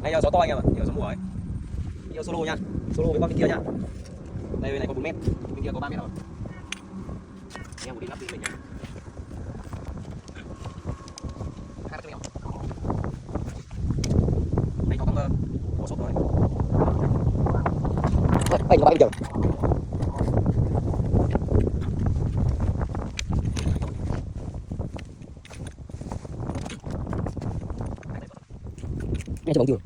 Đây giờ gió to anh em ạ, giờ gió mùa ấy. Nhiều solo nha, solo với con bên kia nha. Đây bên này có 4 mét, bên kia có 3 mét rồi. Em một đi lắp đi mình nha. Hai cái đây có sốt rồi. Anh có bao nhiêu? Nghe cho bóng chưa?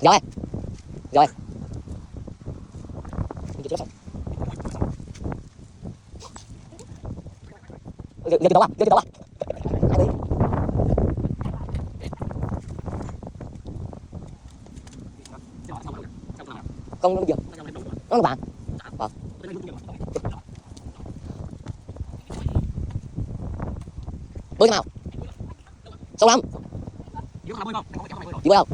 Rồi. Rồi. Giờ cái đó à? Giờ cái đó à? Không nó giờ. Nó bạn. Ờ. Bơi nào. Sâu lắm. Đi bơi không?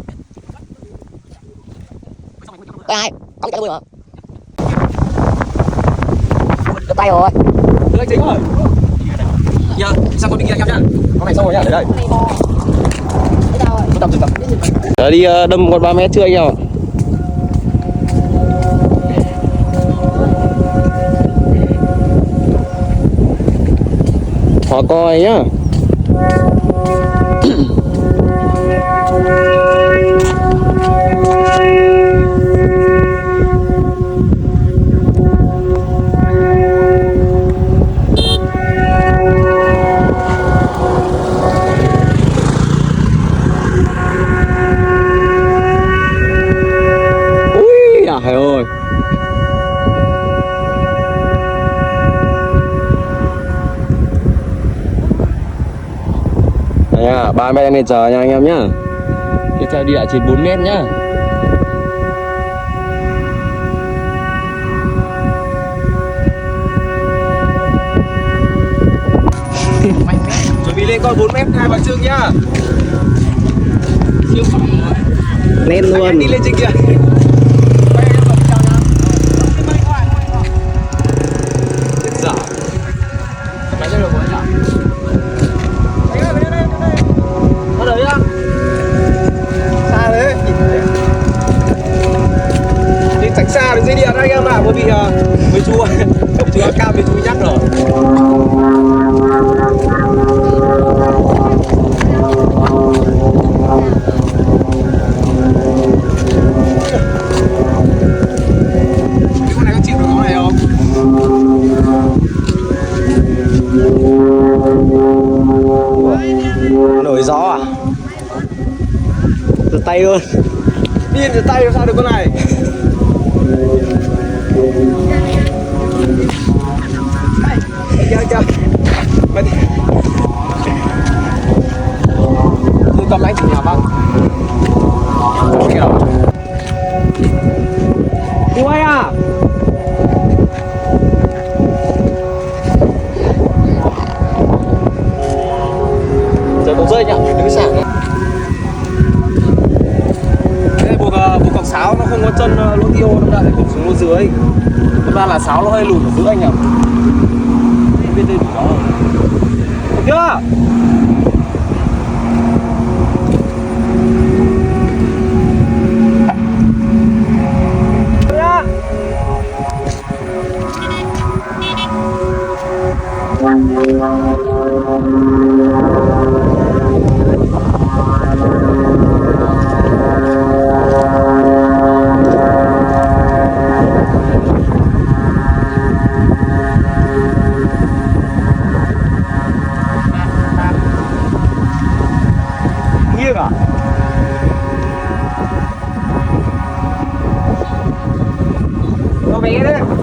Có ai? Không chạy bơi mà. Đứt tay rồi. Đứt anh chính rồi. Giờ sang con bên kia em nhá. Con này xong rồi nhá, để đây. Đã đi đâm con 3 mét chưa anh em ạ? Hóa coi nhá. Trời ơi. Đây nha, 3 mét lên chờ nha anh em nhá. Tiếp theo đi lại trên 4 mét nhá. Chuẩn bị lên con 4 mét hai bánh trưng nhá. Lên luôn. Anh đi lên trên kia. Xa đến dây điện anh em ạ, bởi vì với chú cam với chú nhắc rồi. Cái con này có chịu được gió này không? Nổi gió à? Giật tay luôn. Điên giật tay làm sao được con này? Chơi mày tôi cầm anh chỉ nhà băng đi quay à giờ có rơi nhỉ đứng sảng nhá buộc cọc sáo nó không có chân lỗ tiêu nó lại buộc xuống lỗ dưới thật ra là sáo nó hơi lùn ở giữa anh nhỉ biết đây đủ gió không? Được chưa? được à? Có vé đấy.